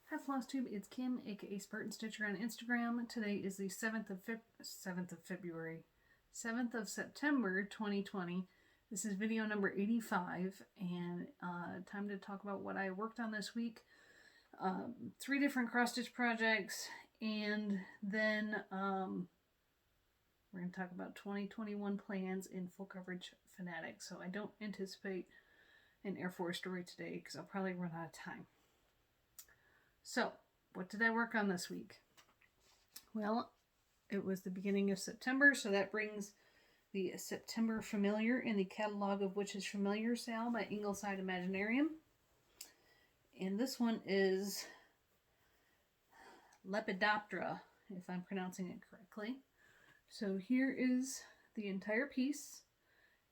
Hi Flosstube, it's Kim, aka Spartan Stitcher on Instagram. Today is the 7th of February, 7th of September 2020. This is video number 85, and time to talk about what I worked on this week. 3 different cross-stitch projects, and then we're going to talk about 2021 plans in full coverage fanatics. So I don't anticipate an Air Force story today because I'll probably run out of time. So, what did I work on this week? Well, it was the beginning of September, so that brings the September Familiar in the Catalog of Witches Familiar sale by Ingleside Imaginarium. And this one is Lepidoptera, if I'm pronouncing it correctly. So here is the entire piece.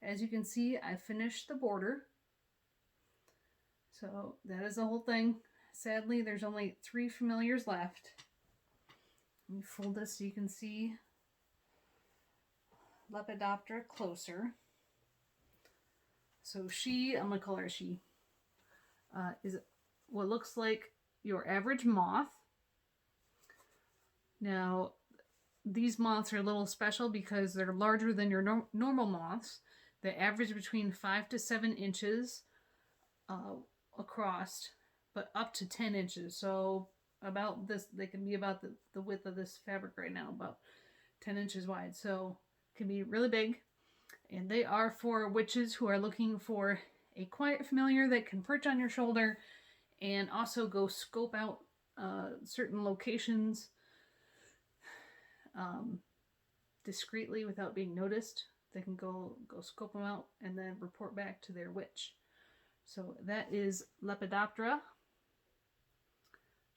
As you can see, I finished the border. So that is the whole thing. Sadly, there's only 3 familiars left. Let me fold this so you can see Lepidoptera closer. So she, I'm going to call her she, is what looks like your average moth. Now, these moths are a little special because they're larger than your normal moths. They average between 5 to 7 inches across, but up to 10 inches. So about this, they can be about the width of this fabric right now, about 10 inches wide. So it can be really big. And they are for witches who are looking for a quiet familiar that can perch on your shoulder and also go scope out certain locations discreetly without being noticed. They can go scope them out and then report back to their witch. So that is Lepidoptera.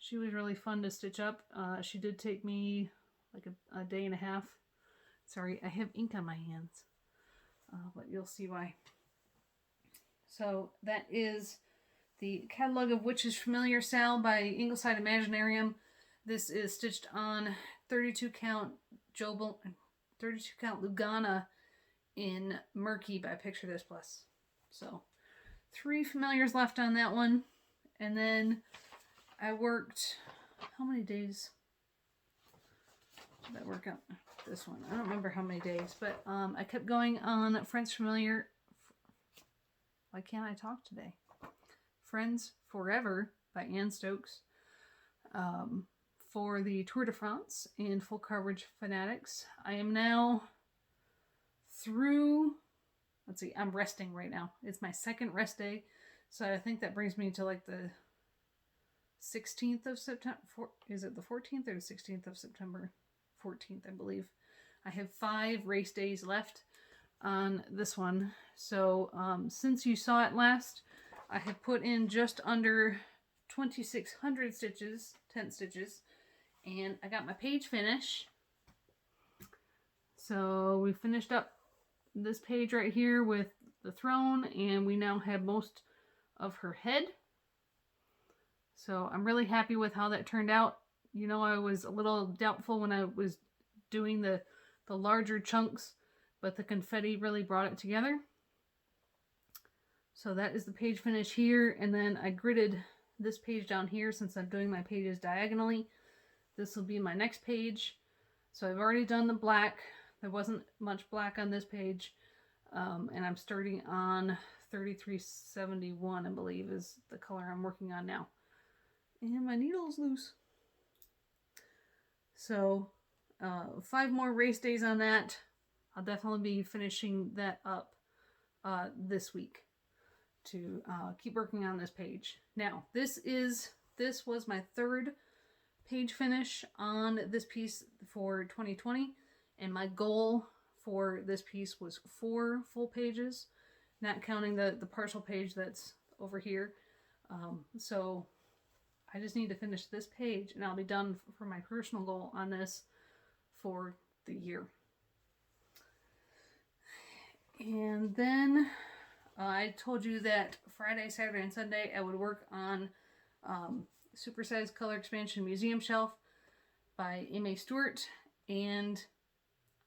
She was really fun to stitch up. She did take me like a day and a half. Sorry, I have ink on my hands, but you'll see why. So that is the Catalog of Witches Familiar sale by Ingleside Imaginarium. This is stitched on 32 count Lugana in Murky by Picture This Plus. So 3 familiars left on that one. And then I worked, how many days did I work on this one? I don't remember how many days, but I kept going on Friends Familiar. Why can't I talk today? Friends Forever by Anne Stokes. For the Tour de France and full coverage fanatics. I am now through, let's see, I'm resting right now. It's my second rest day. So I think that brings me to like the 16th of September. Is it the 14th or the 16th of September? 14th, I believe. I have 5 race days left on this one. So since you saw it last, I have put in just under 2,600 stitches, 10 stitches, and I got my page finish. So we finished up this page right here with the throne, and we now have most of her head. So I'm really happy with how that turned out. You know, I was a little doubtful when I was doing the larger chunks, but the confetti really brought it together. So that is the page finish here, and then I gridded this page down here since I'm doing my pages diagonally. This will be my next page. So I've already done the black. There wasn't much black on this page. And I'm starting on 3371, I believe, is the color I'm working on now. And my needle's loose. So 5 more race days on that. I'll definitely be finishing that up this week to keep working on this page. Now, this was my 3rd page finish on this piece for 2020, and my goal for this piece was 4 full pages, not counting the partial page that's over here. So I just need to finish this page, and I'll be done for my personal goal on this for the year. And then I told you that Friday, Saturday, and Sunday I would work on Supersized Color Expansion Museum Shelf by M.A. Stewart, and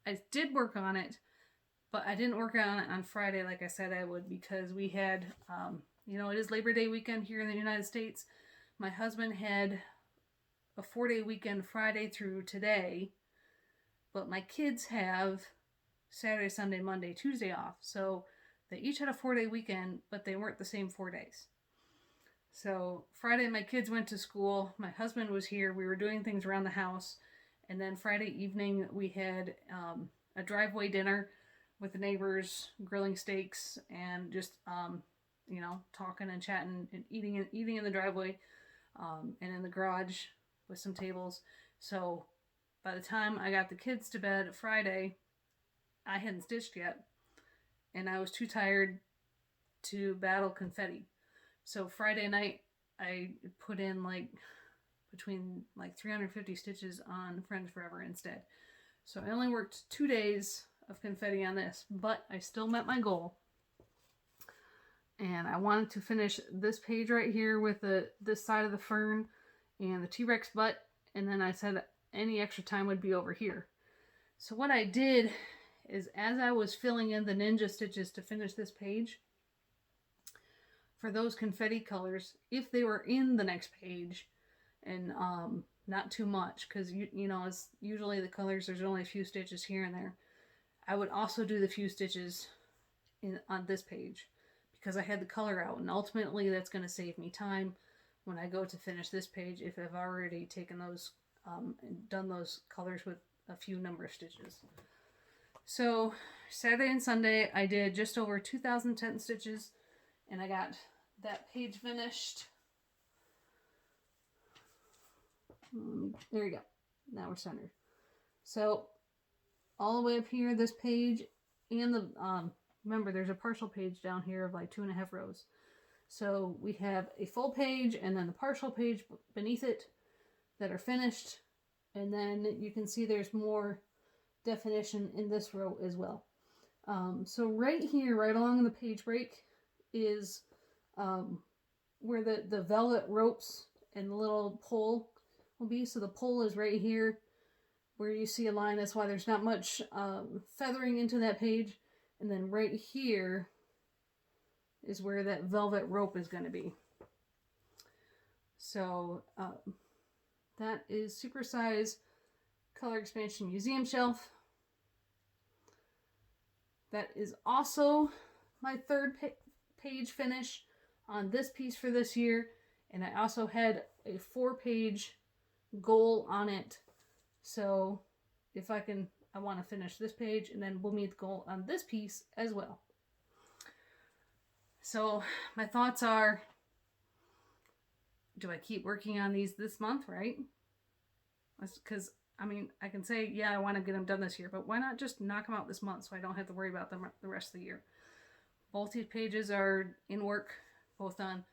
I did work on it, but I didn't work on it on Friday like I said I would, because we had, you know, it is Labor Day weekend here in the United States. My husband had a 4-day weekend Friday through today, but my kids have Saturday, Sunday, Monday, Tuesday off. So they each had a 4-day weekend, but they weren't the same 4 days. So Friday, my kids went to school. My husband was here. We were doing things around the house. And then Friday evening, we had a driveway dinner with the neighbors, grilling steaks, and just, talking and chatting and eating in the driveway and in the garage with some tables. So by the time I got the kids to bed Friday, I hadn't stitched yet. And I was too tired to battle confetti. So Friday night, I put in between 350 stitches on Friends Forever instead. So I only worked 2 days of confetti on this, but I still met my goal. And I wanted to finish this page right here with this side of the fern and the T-Rex butt. And then I said any extra time would be over here. So what I did is, as I was filling in the ninja stitches to finish this page, for those confetti colors, if they were in the next page, and not too much, because it's usually the colors, there's only a few stitches here and there, I would also do the few stitches on this page, because I had the color out, and ultimately that's going to save me time when I go to finish this page if I've already taken those and done those colors with a few number of stitches. So Saturday and Sunday I did just over 2,010 stitches, and I got that page finished. There you go. Now we're centered. So all the way up here, this page, and the remember there's a partial page down here of 2.5 rows. So we have a full page and then the partial page beneath it that are finished, and then you can see there's more definition in this row as well. So right here, right along the page break, is where the velvet ropes and the little pole will be. So the pole is right here where you see a line. That's why there's not much feathering into that page. And then right here is where that velvet rope is going to be. So that is Supersized Color Expansion Museum Shelf. That is also my third page finish on this piece for this year. And I also had a 4-page goal on it. So if I want to finish this page, and then we'll meet the goal on this piece as well. So my thoughts are, do I keep working on these this month, right? Because, I can say, yeah, I want to get them done this year, but why not just knock them out this month so I don't have to worry about them the rest of the year? Both these pages are in work, both on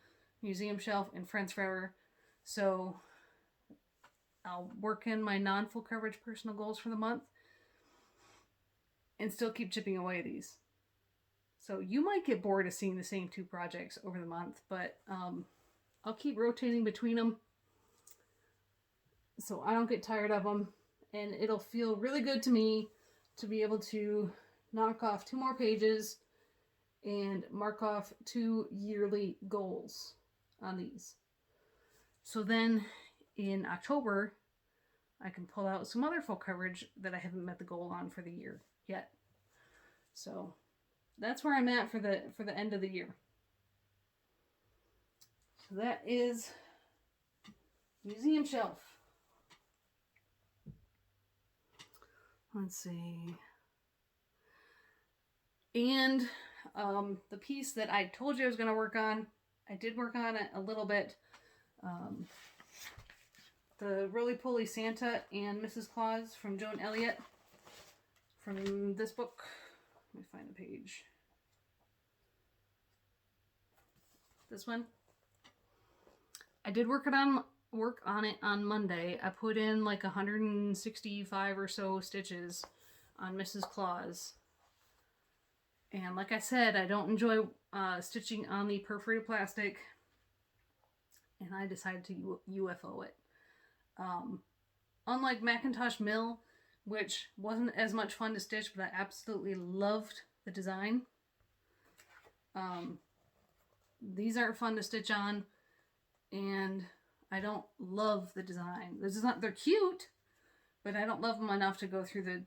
Museum Shelf and Friends Forever. So I'll work in my non-full coverage personal goals for the month and still keep chipping away at these. So you might get bored of seeing the same 2 projects over the month, but I'll keep rotating between them so I don't get tired of them, and it'll feel really good to me to be able to knock off 2 more pages and mark off 2 yearly goals on these. So then in October, I can pull out some other full coverage that I haven't met the goal on for the year yet. So that's where I'm at for the end of the year. So that is Museum Shelf. Let's see. And the piece that I told you I was going to work on, I did work on it a little bit. The Roly-Poly Santa and Mrs. Claus from Joan Elliott from this book. Let me find the page. This one. I did work on it on Monday. I put in 165 or so stitches on Mrs. Claus. And like I said, I don't enjoy stitching on the perforated plastic. And I decided to UFO it. Unlike Macintosh Mill, which wasn't as much fun to stitch, but I absolutely loved the design. These aren't fun to stitch on, and I don't love the design. They're cute, but I don't love them enough to go through the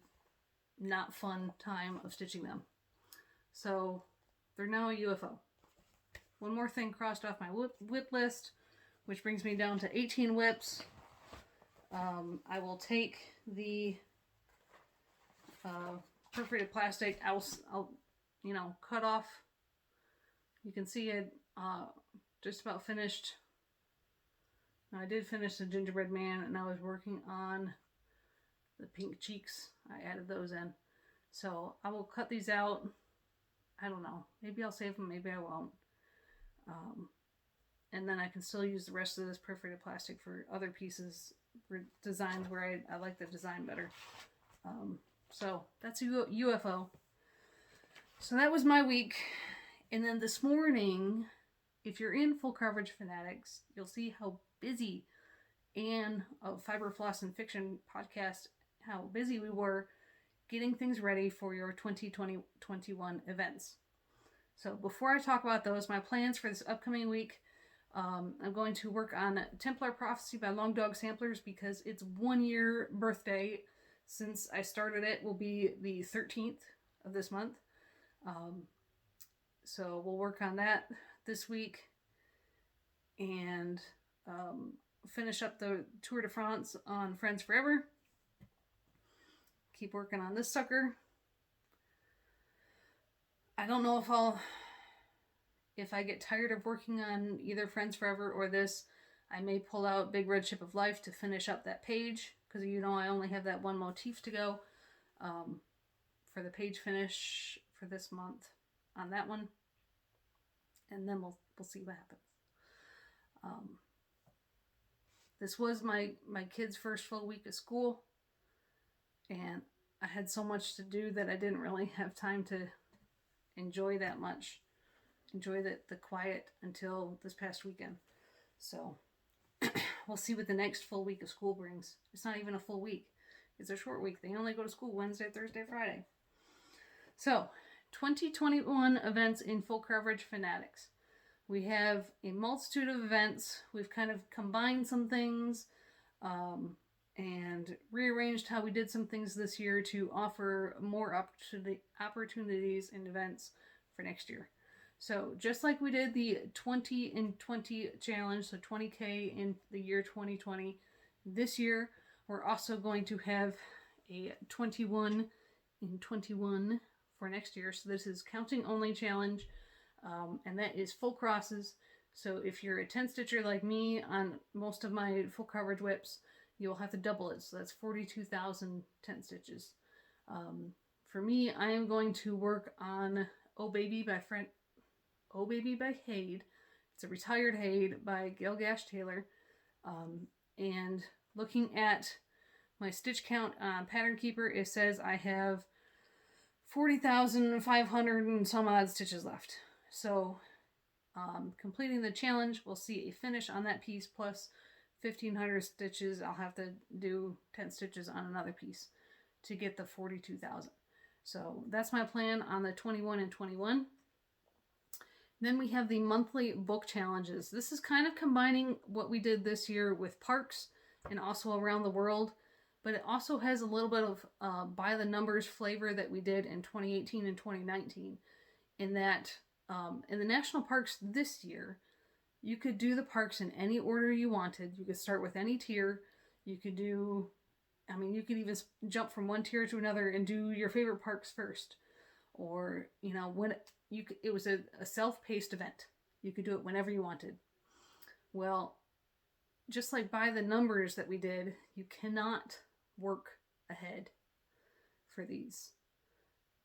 not fun time of stitching them. So they're now a UFO. One more thing crossed off my whip list, which brings me down to 18 whips. I will take the perforated plastic. I'll cut off. You can see it just about finished. I did finish the gingerbread man, and I was working on the pink cheeks. I added those in. So I will cut these out. I don't know. Maybe I'll save them. Maybe I won't. And then I can still use the rest of this perforated plastic for other pieces, for designs where I like the design better. So that's a UFO. So that was my week. And then this morning, if you're in Full Coverage Fanatics, you'll see how busy Anne of Fiber Floss and Fiction podcast, how busy we were getting things ready for your 2021 events. So before I talk about those, my plans for this upcoming week, I'm going to work on Templar Prophecy by Long Dog Samplers because it's 1 year birthday since I started it. Will be the 13th of this month. So we'll work on that this week and finish up the Tour de France on Friends Forever. Keep working on this sucker. I don't know if I get tired of working on either Friends Forever or this, I may pull out Big Red Ship of Life to finish up that page, because I only have that one motif to go for the page finish for this month on that one, and then we'll see what happens. This was my kids' first full week of school, and I had so much to do that I didn't really have time to enjoy that much. Enjoy the quiet until this past weekend. So we'll see what the next full week of school brings. It's not even a full week. It's a short week. They only go to school Wednesday, Thursday, Friday. So 2021 events in Full Coverage Fanatics. We have a multitude of events. We've kind of combined some things and rearranged how we did some things this year to offer more opportunities and events for next year. So just like we did the 20 in 20 challenge, so 20K in the year 2020, this year we're also going to have a 21 in 21 for next year. So this is counting only challenge, and that is full crosses. So if you're a 10 stitcher like me on most of my full coverage whips, you'll have to double it. So that's 42,000 10 stitches. For me, I am going to work on Oh Baby by Haid. It's a retired Haid by Gail Gash Taylor. And looking at my stitch count on Pattern Keeper, it says I have 40,500 and some odd stitches left. So completing the challenge, we'll see a finish on that piece plus 1,500 stitches. I'll have to do 10 stitches on another piece to get the 42,000. So that's my plan on the 21 and 21. Then we have the monthly book challenges. This is kind of combining what we did this year with parks and also around the world, but it also has a little bit of by the numbers flavor that we did in 2018 and 2019. In that, in the national parks this year, you could do the parks in any order you wanted. You could start with any tier. You could you could even jump from one tier to another and do your favorite parks first. Or, it was a self-paced event. You could do it whenever you wanted. Well, just like by the numbers that we did, you cannot work ahead for these.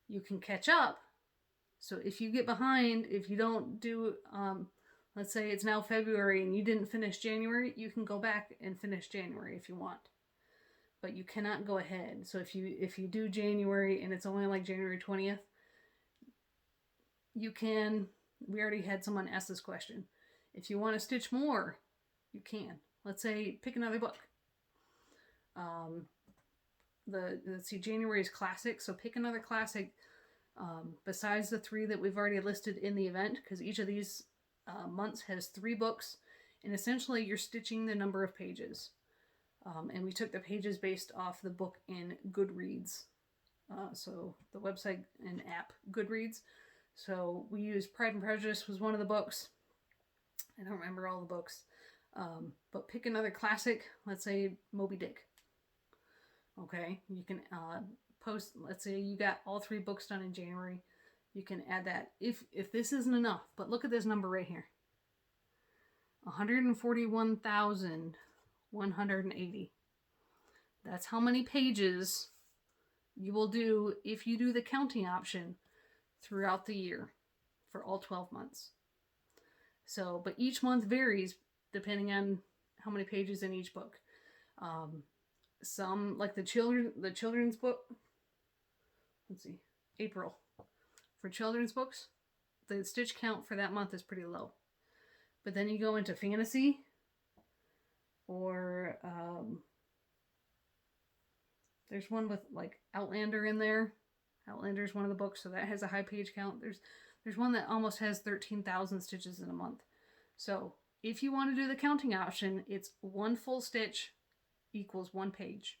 You can catch up. So if you get behind, if you don't do, let's say it's now February and you didn't finish January, you can go back and finish January if you want. But you cannot go ahead. So if you do January and it's only like January 20th, you can, we already had someone ask this question. If you want to stitch more, you can. Let's say, pick another book. Let's see, January is classic, so pick another classic besides the 3 that we've already listed in the event, because each of these months has 3 books And essentially you're stitching the number of pages. And we took the pages based off the book in Goodreads. So the website and app Goodreads. So we used Pride and Prejudice was one of the books. I don't remember all the books. But pick another classic, let's say Moby Dick. Okay, you can post, let's say you got all 3 books done in January. You can add that if this isn't enough. But look at this number right here. 141,180. That's how many pages you will do if you do the counting option throughout the year for all 12 months. So, but each month varies depending on how many pages in each book. Some, like the children's book, let's see, April. For children's books, the stitch count for that month is pretty low. But then you go into fantasy, or there's one with like Outlander in there. Outlander is one of the books, so that has a high page count. There's one that almost has 13,000 stitches in a month. So if you want to do the counting option, it's 1 full stitch equals 1 page,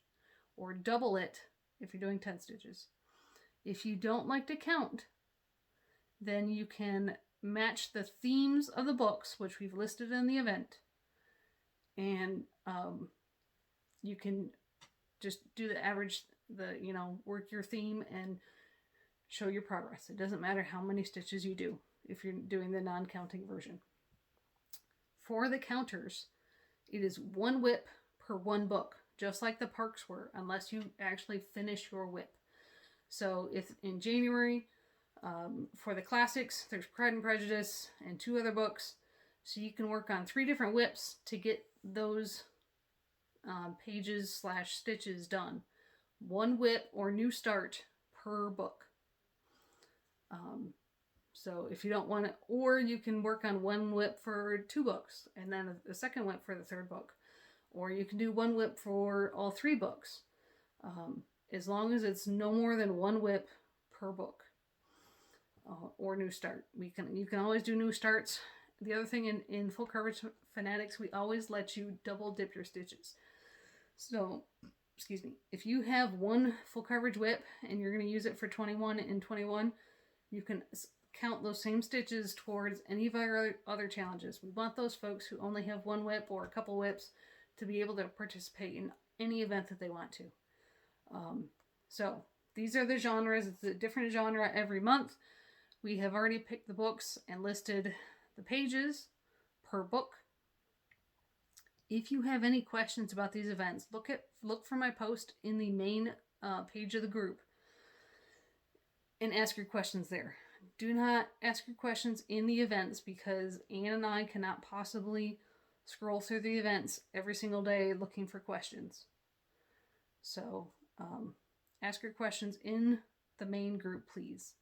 or double it if you're doing 10 stitches. If you don't like to count, then you can match the themes of the books, which we've listed in the event, and you can just do the average, work your theme and show your progress. It doesn't matter how many stitches you do if you're doing the non-counting version. For the counters, it is 1 whip per 1 book, just like the parks were, unless you actually finish your whip. So if in January, for the classics, there's Pride and Prejudice and 2 other books. So you can work on 3 different whips to get those pages / stitches done. 1 whip or new start per book. So if you don't want it, or you can work on 1 whip for 2 books and then a second whip for the 3rd book. Or you can do 1 whip for all 3 books. As long as it's no more than 1 whip per book. Or new start. You can always do new starts. The other thing in full coverage fanatics, we always let you double dip your stitches. So, excuse me, if you have 1 full coverage whip and you're going to use it for 21 and 21, you can count those same stitches towards any of our other challenges. We want those folks who only have 1 whip or a couple whips to be able to participate in any event that they want to. So these are the genres. It's a different genre every month. We have already picked the books and listed the pages per book. If you have any questions about these events, look for my post in the main page of the group and ask your questions there. Do not ask your questions in the events, because Anne and I cannot possibly scroll through the events every single day looking for questions. So ask your questions in the main group, please.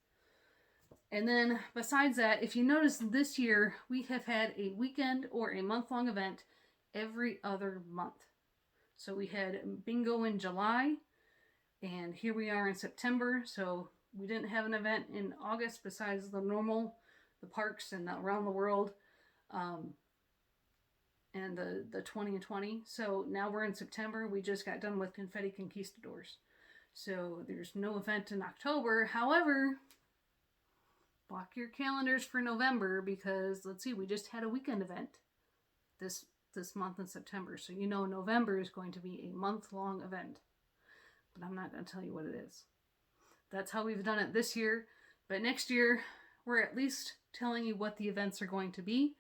And then besides that, if you notice this year, we have had a weekend or a month-long event every other month. So we had bingo in July, and here we are in September. So we didn't have an event in August besides the normal, the parks and around the world, and the 20 and 20. So now we're in September. We just got done with Confetti Conquistadors. So there's no event in October. However, block your calendars for November, because let's see, we just had a weekend event this month in September. So you know November is going to be a month-long event. But I'm not going to tell you what it is. That's how we've done it this year. But next year, we're at least telling you what the events are going to be.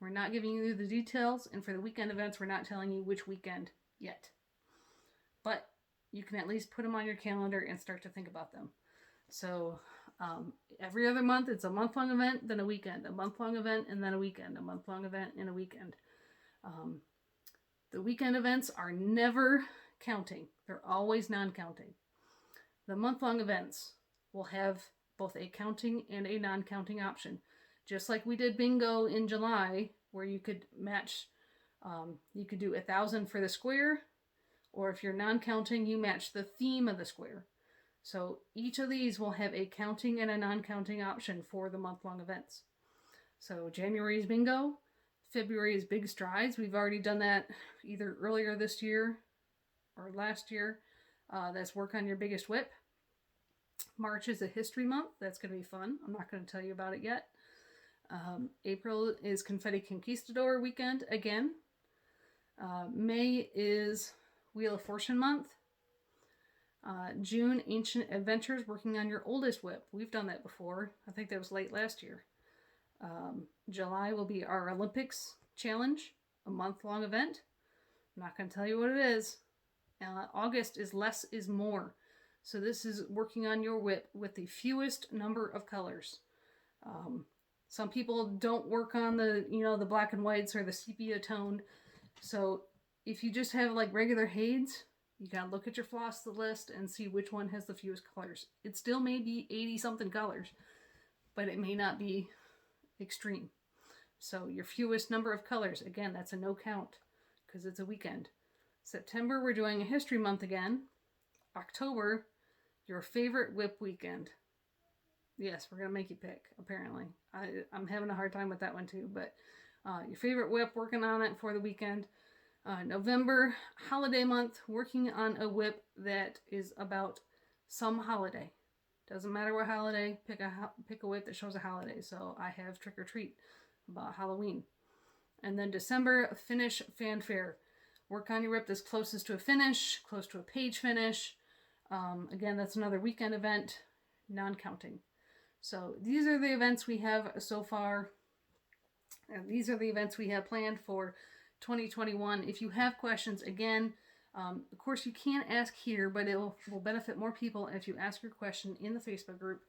We're not giving you the details. And for the weekend events, we're not telling you which weekend yet. But you can at least put them on your calendar and start to think about them. So every other month, it's a month-long event, then a weekend. A month-long event, and then a weekend. A month-long event, and a weekend. The weekend events are never counting. They're always non-counting. The month-long events will have both a counting and a non-counting option. Just like we did bingo in July, where you could match, you could do 1,000 for the square, or if you're non-counting, you match the theme of the square. So each of these will have a counting and a non-counting option for the month-long events. So January's bingo, February is Big Strides. We've already done that either earlier this year or last year. That's Work on Your Biggest WIP. March is a history month. That's going to be fun. I'm not going to tell you about it yet. April is Confetti Conquistador weekend again. May is Wheel of Fortune month. June, Ancient Adventures, working on your oldest WIP. We've done that before. I think that was late last year. July will be our Olympics challenge, a month-long event. I'm not going to tell you what it is. August is Less is More. So this is working on your WIP with the fewest number of colors. Some people don't work on the black and whites or the sepia toned. So if you just have like regular Hades, you gotta look at your floss list and see which one has the fewest colors. It still may be 80 something colors, but it may not be extreme. So your fewest number of colors, again, that's a no count because it's a weekend. September, we're doing a history month again. October, your favorite WIP weekend. Yes, we're gonna make you pick, apparently. I'm having a hard time with that one too, but your favorite WIP, working on it for the weekend. November, holiday month, working on a WIP that is about some holiday. Doesn't matter what holiday, pick a WIP that shows a holiday. So I have Trick or Treat about Halloween. And then December, Finish Fanfare. Work on your WIP that's closest to a finish, close to a page finish. Again, that's another weekend event, non-counting. So these are the events we have so far. And these are the events we have planned for 2021. If you have questions, again, of course you can't ask here, but it will benefit more people if you ask your question in the Facebook group.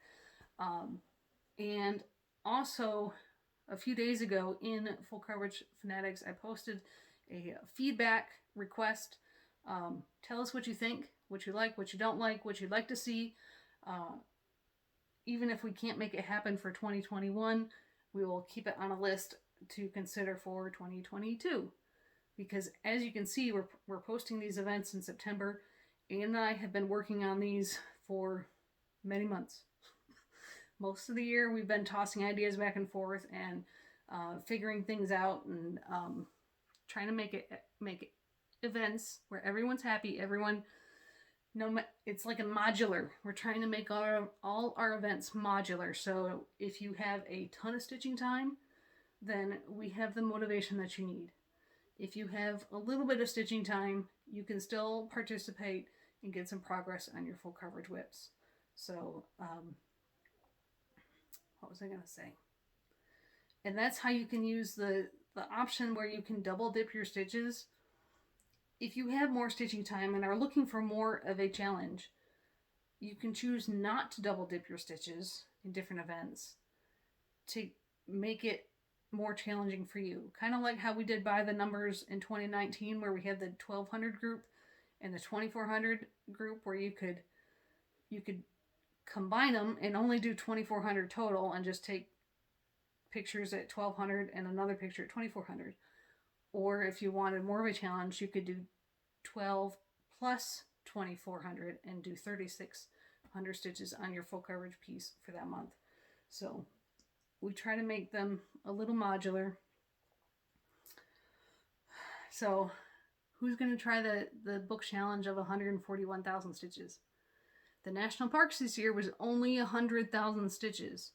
And also, a few days ago in Full Coverage Fanatics, I posted a feedback request. Tell us what you think, what you like, what you don't like, what you'd like to see. Even if we can't make it happen for 2021, we will keep it on a list to consider for 2022. Because as you can see, we're posting these events in September, and I have been working on these for many months. Most of the year, we've been tossing ideas back and forth and figuring things out and trying to make events where everyone's happy. It's like a modular. We're trying to make all our events modular. So if you have a ton of stitching time, then we have the motivation that you need. If you have a little bit of stitching time, you can still participate and get some progress on your full coverage WIPs. So, what was I going to say? And that's how you can use the option where you can double dip your stitches. If you have more stitching time and are looking for more of a challenge, you can choose not to double dip your stitches in different events to make it more challenging for you. Kind of like how we did by the numbers in 2019, where we had the 1200 group and the 2400 group, where you could combine them and only do 2400 total and just take pictures at 1200 and another picture at 2400. Or if you wanted more of a challenge, you could do 12 plus 2400 and do 3600 stitches on your full coverage piece for that month. So we try to make them a little modular. So who's going to try the book challenge of 141,000 stitches? The national parks this year was only 100,000 stitches.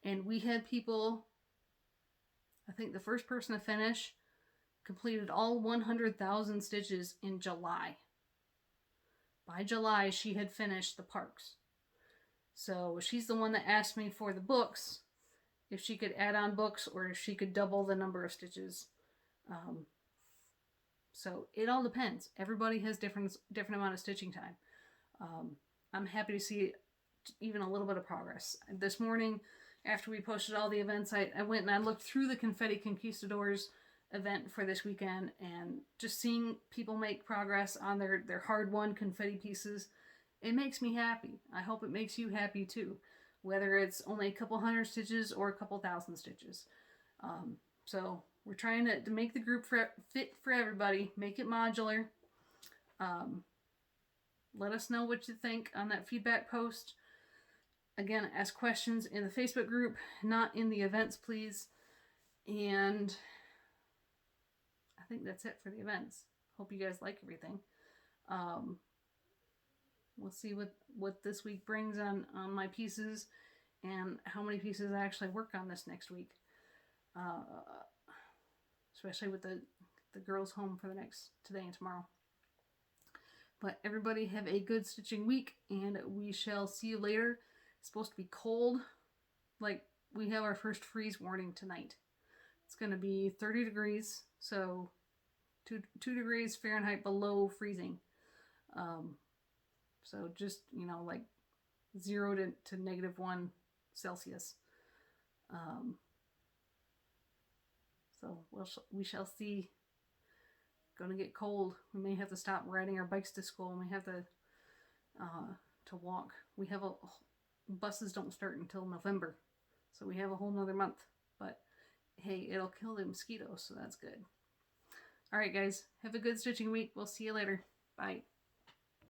And we had people, I think the first person to finish completed all 100,000 stitches in July. By July, she had finished the parks. So she's the one that asked me for the books, if she could add on books or if she could double the number of stitches. So it all depends. Everybody has different amount of stitching time. I'm happy to see even a little bit of progress. This morning, after we posted all the events, I went and I looked through the Confetti Conquistadors event for this weekend, and just seeing people make progress on their hard-won confetti pieces, it makes me happy. I hope it makes you happy too, whether it's only a couple hundred stitches or a couple thousand stitches. So we're trying to make the group fit for everybody, make it modular. Let us know what you think on that feedback post. Again, ask questions in the Facebook group, not in the events, please. And think that's it for the events. Hope you guys like everything. We'll see what this week brings on my pieces and how many pieces I actually work on this next week. Especially with the girls home for the next today and tomorrow. But everybody have a good stitching week, and we shall see you later. It's supposed to be cold. Like, we have our first freeze warning tonight. It's going to be 30 degrees, so 2 degrees Fahrenheit below freezing. So just, you know, like 0 to -1 Celsius. So we shall see. Gonna get cold. We may have to stop riding our bikes to school. We have to walk. We have buses don't start until November, so we have a whole nother month. But hey, it'll kill the mosquitoes, so that's good. All right, guys, have a good stitching week. We'll see you later. Bye.